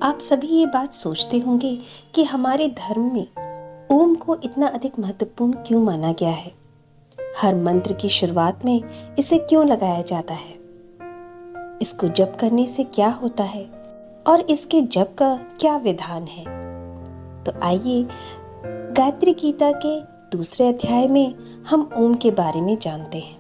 आप सभी ये बात सोचते होंगे कि हमारे धर्म में ओम को इतना अधिक महत्वपूर्ण क्यों माना गया है। हर मंत्र की शुरुआत में इसे क्यों लगाया जाता है, इसको जप करने से क्या होता है और इसके जप का क्या विधान है। तो आइए गायत्री गीता के दूसरे अध्याय में हम ओम के बारे में जानते हैं।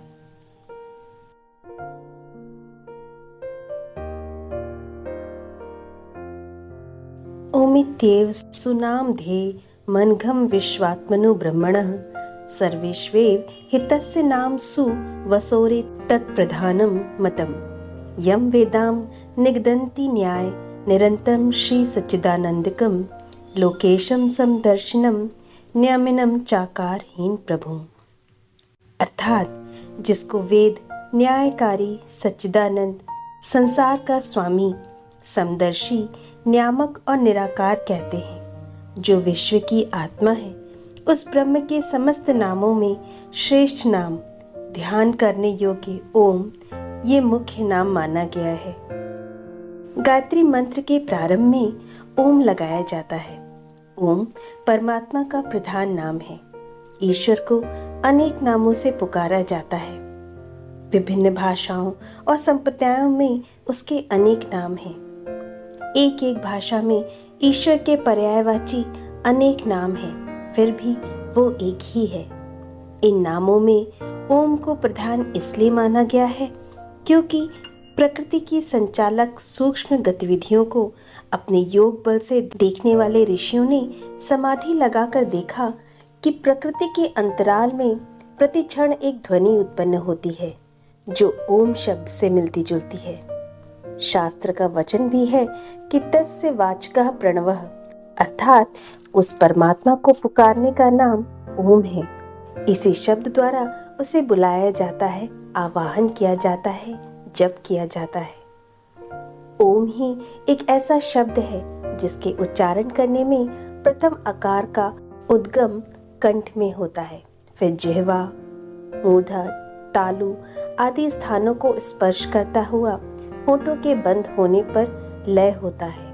ओमित्येव सुनामधे मनघम विश्वात्मनो ब्रह्मणः सर्वेष्वेव हितस्य नामसु वसोरे तत्प्रधानं मतम् यं वेदां निगदन्ति न्याय निरन्तरं श्री सच्चिदानंदकं लोकेशं समदर्शिनं न्यामिनं चाकारहीन प्रभु। अर्थात जिसको वेद न्यायकारी सच्चिदानंद संसार का स्वामी समदर्शी नियामक और निराकार कहते हैं, जो विश्व की आत्मा है, उस ब्रह्म के समस्त नामों में श्रेष्ठ नाम ध्यान करने योग्य ओम ये मुख्य नाम माना गया है। गायत्री मंत्र के प्रारंभ में ओम लगाया जाता है। ओम परमात्मा का प्रधान नाम है। ईश्वर को अनेक नामों से पुकारा जाता है। विभिन्न भाषाओं और संप्रदायों में उसके अनेक नाम हैं। एक एक भाषा में ईश्वर के पर्यायवाची अनेक नाम हैं, फिर भी वो एक ही है। इन नामों में ओम को प्रधान इसलिए माना गया है क्योंकि प्रकृति की संचालक सूक्ष्म गतिविधियों को अपने योग बल से देखने वाले ऋषियों ने समाधि लगाकर देखा कि प्रकृति के अंतराल में प्रति क्षण एक ध्वनि उत्पन्न होती है जो ओम शब्द से मिलती जुलती है। शास्त्र का वचन भी है कि तस्य वाचकः प्रणवः, अर्थात उस परमात्मा को पुकारने का नाम ओम है। इसी शब्द द्वारा उसे बुलाया जाता है, आवाहन किया जाता है, जप किया जाता है। ओम ही एक ऐसा शब्द है जिसके उच्चारण करने में प्रथम आकार का उद्गम कंठ में होता है, फिर जिह्वा, मूर्धा, तालु आदि स्थानों को स्पर्श करता हुआ होठों के बंद होने पर लय होता है।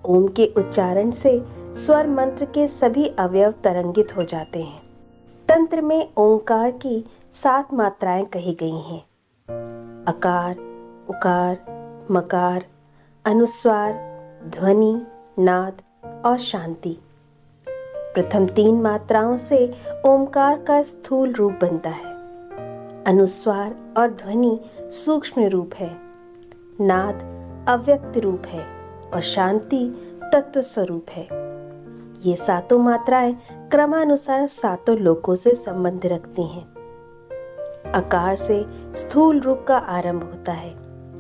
ओम के उच्चारण से स्वर मंत्र के सभी अवयव तरंगित हो जाते हैं। तंत्र में ओंकार की 7 मात्राएं कही गई हैं: अकार, उकार, मकार, अनुस्वार, ध्वनि, नाद और शांति। प्रथम 3 मात्राओं से ओंकार का स्थूल रूप बनता है। अनुस्वार और ध्वनि सूक्ष्म रूप है, नाद अव्यक्त रूप है और शांति तत्व स्वरूप है। ये 7 मात्राएं क्रमानुसार 7 लोकों से संबंध रखती हैं। अकार से स्थूल रूप का आरंभ होता है,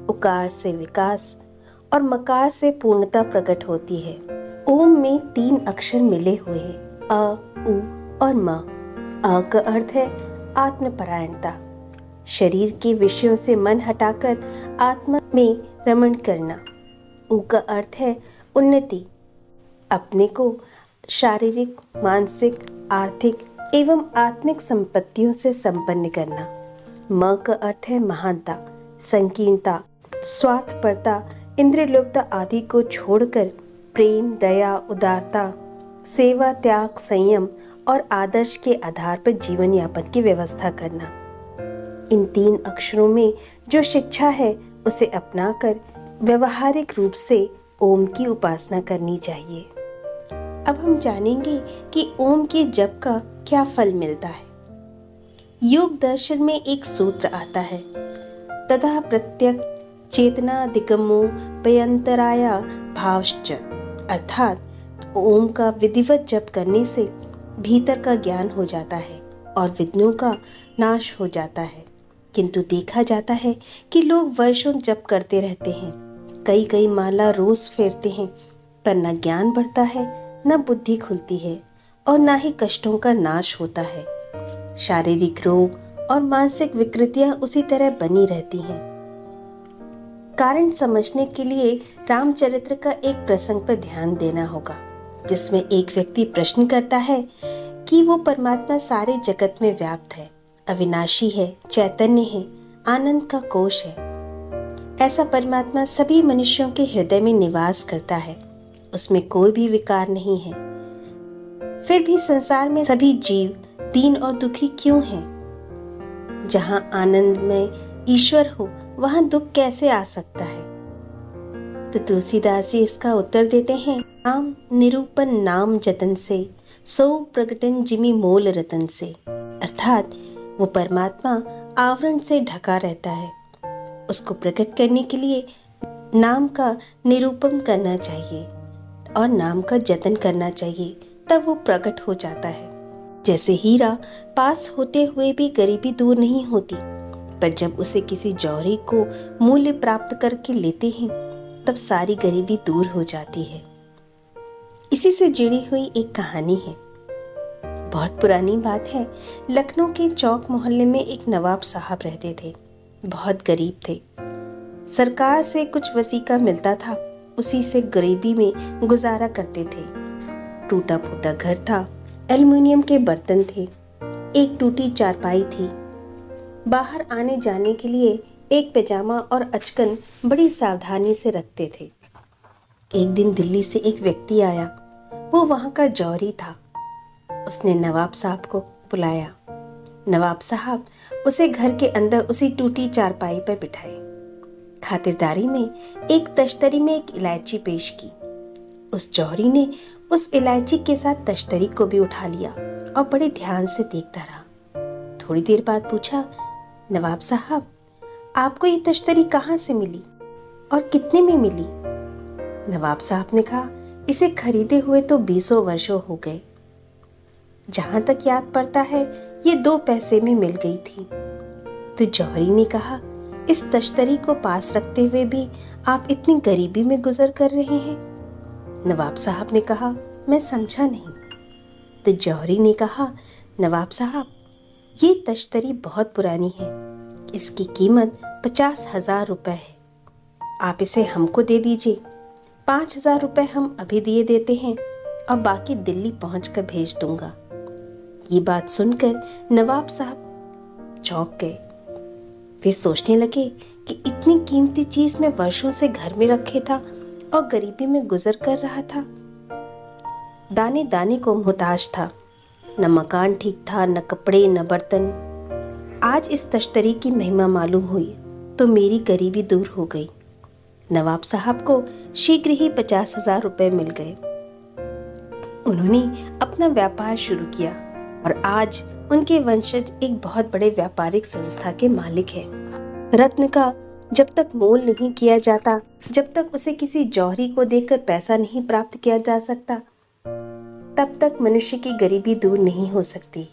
उकार से विकास और मकार से पूर्णता प्रकट होती है। ओम में 3 अक्षर मिले हुए हैं, अ, उ और म। अ का अर्थ है आत्मपरायणता, शरीर के विषयों से मन हटाकर आत्मा में रमण करना। उ का अर्थ है उन्नति, अपने को शारीरिक, मानसिक, आर्थिक एवं आत्मिक संपत्तियों से संपन्न करना। म का अर्थ है महानता, संकीर्णता, स्वार्थपरता, इंद्रियलोलुपता आदि को छोड़कर प्रेम, दया, उदारता, सेवा, त्याग, संयम और आदर्श के आधार पर जीवन यापन की व्यवस्था करना। इन 3 अक्षरों में जो शिक्षा है उसे अपनाकर व्यवहारिक रूप से ओम की उपासना करनी चाहिए। अब हम जानेंगे कि ओम के जप का क्या फल मिलता है। योग दर्शन में एक सूत्र आता है, ततः प्रत्यक चेतनादिगमो भयंतराया भावश्च, अर्थात ओम का विधिवत जप करने से भीतर का ज्ञान हो जाता है और विघ्नों का नाश हो जाता है। किंतु देखा जाता है कि लोग वर्षों जप करते रहते हैं, कई माला रोज फेरते हैं, पर न ज्ञान बढ़ता है, न बुद्धि खुलती है और न ही कष्टों का नाश होता है। शारीरिक रोग और मानसिक विकृतियां उसी तरह बनी रहती हैं। कारण समझने के लिए रामचरित्र का एक प्रसंग पर ध्यान देना होगा, जिसमें एक व्यक्ति प्रश्न करता है कि वो परमात्मा सारे जगत में व्याप्त है, अविनाशी है, चैतन्य है, आनंद का कोश है। ऐसा परमात्मा सभी मनुष्यों के हृदय में निवास करता है। उसमें कोई भी विकार नहीं है। फिर भी संसार में सभी जीव दीन और दुखी क्यों हैं? जहाँ आनंद में ईश्वर हो वहाँ दुख कैसे आ सकता है? तो तुलसीदास जी इसका उत्तर देते हैं, नाम निरूपण नाम जतन से, सो प्रगटन जिमि मोल रतन से। अर्थात वो परमात्मा आवरण से ढका रहता है। उसको प्रकट करने के लिए नाम का निरूपण करना चाहिए और नाम का जतन करना चाहिए, तब वो प्रकट हो जाता है। जैसे हीरा पास होते हुए भी गरीबी दूर नहीं होती, पर जब उसे किसी जौहरी को मूल्य प्राप्त करके लेते हैं तब सारी गरीबी दूर हो जाती है। इसी से जुड़ी हुई एक कहानी है। बहुत पुरानी बात है। लखनऊ के चौक मोहल्ले में एक नवाब साहब रहते थे। बहुत गरीब थे। सरकार से कुछ वसीका मिलता था, उसी से गरीबी में गुजारा करते थे। टूटा फूटा घर था, एल्युमिनियम के बर्तन थे, एक टूटी चारपाई थी। बाहर आने जाने के लिए एक पैजामा और अचकन बड़ी सावधानी से रखते थे। एक दिन दिल्ली से एक व्यक्ति आया। वो वहाँ का जौहरी था। उसने नवाब साहब को बुलाया। नवाब साहब उसे घर के अंदर उसी टूटी चारपाई पर बिठाए। खातिरदारी में एक तश्तरी में एक इलायची पेश की। उस जौहरी ने उस इलायची के साथ तश्तरी को भी उठा लिया और बड़े ध्यान से देखता रहा। थोड़ी देर बाद पूछा, नवाब साहब, आपको ये तश्तरी कहाँ से मिली और कितने में मिली? नवाब साहब ने कहा, इसे खरीदे हुए तो 20 वर्षों हो गए। जहां तक याद पड़ता है ये 2 पैसे में मिल गई थी। तो जौहरी ने कहा, इस तश्तरी को पास रखते हुए भी आप इतनी गरीबी में गुजर कर रहे हैं? नवाब साहब ने कहा, मैं समझा नहीं। तो जौहरी ने कहा, नवाब साहब, ये तश्तरी बहुत पुरानी है। इसकी कीमत 50,000 रुपये है। आप इसे हमको दे दीजिए। 5,000 रुपये हम अभी दिए देते हैं और बाकी दिल्ली पहुंचकर भेज दूंगा। ये बात सुनकर नवाब साहब चौंक गए। वे सोचने लगे कि इतनी कीमती चीज मैं वर्षों से घर में रखे था और गरीबी में गुजर कर रहा था। दाने दाने को मोहताज था, न मकान ठीक था, न कपड़े, न बर्तन। आज इस तश्तरी की महिमा मालूम हुई तो मेरी गरीबी दूर हो गई। नवाब साहब को शीघ्र ही 50,000 रुपये मिल गए। उन्होंने अपना व्यापार शुरू किया और आज उनके वंशज एक बहुत बड़े व्यापारिक संस्था के मालिक हैं। रत्न का जब तक मोल नहीं किया जाता, जब तक उसे किसी जौहरी को देकर पैसा नहीं प्राप्त किया जा सकता, तब तक मनुष्य की गरीबी दूर नहीं हो सकती।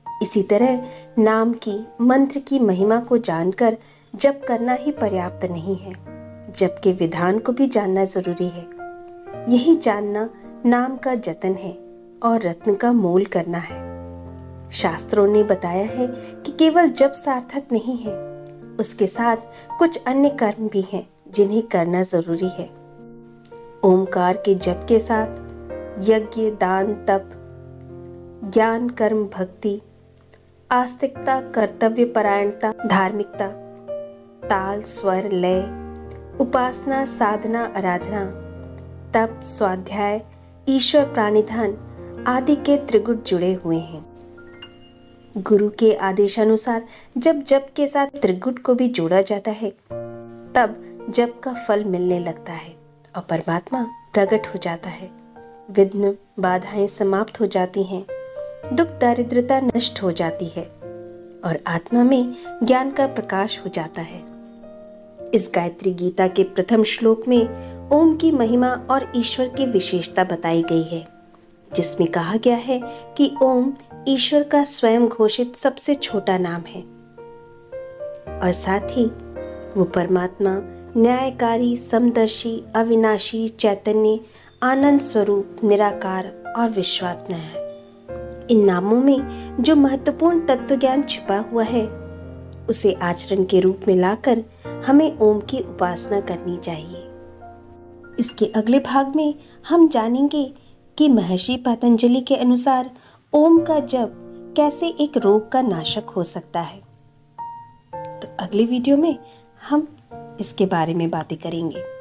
इसी तरह नाम की, मंत्र की महिमा को जानकर जप करना ही पर्याप्त नहीं है, जबकि विधान को भी जानना जरूरी है। यही जानना नाम का जतन है और रत्न का मोल करना है। शास्त्रों ने बताया है कि केवल जप सार्थक नहीं है, उसके साथ कुछ अन्य कर्म भी हैं जिन्हें करना जरूरी है। ओमकार के जप के साथ यज्ञ, दान, तप, ज्ञान, कर्म, भक्ति, आस्तिकता, कर्तव्य परायणता, धार्मिकता, ताल, स्वर, लय, उपासना, साधना, आराधना, तप, स्वाध्याय, ईश्वर प्राणिधान आदि के त्रिगुण जुड़े हुए हैं। गुरु के आदेशानुसार जब जप के साथ त्रिगुण को भी जोड़ा जाता है, तब जप का फल मिलने लगता है और परमात्मा प्रकट हो जाता है। विघ्न, बाधाएं समाप्त हो जाती हैं, दुख दारिद्रता नष्ट हो जाती है और आत्मा में ज्ञान का प्रकाश हो जाता है। इस गायत्री गीता के प्रथम श्लोक में ओम की महिमा और ईश्वर की विशेषता बताई गई है, जिसमें कहा गया है कि ओम ईश्वर का स्वयं घोषित सबसे छोटा नाम है और साथ ही वो परमात्मा न्यायकारी, समदर्शी, अविनाशी, चैतन्य, आनंद स्वरूप, निराकार और विश्वात्मा है। इन नामों में जो महत्वपूर्ण तत्व ज्ञान छिपा हुआ है, उसे आचरण के रूप में लाकर हमें ओम की उपासना करनी चाहिए। इसके अगले भाग में हम जानेंगे कि महर्षि पतंजलि के अनुसार ओम का जप कैसे एक रोग का नाशक हो सकता है। तो अगले वीडियो में हम इसके बारे में बातें करेंगे।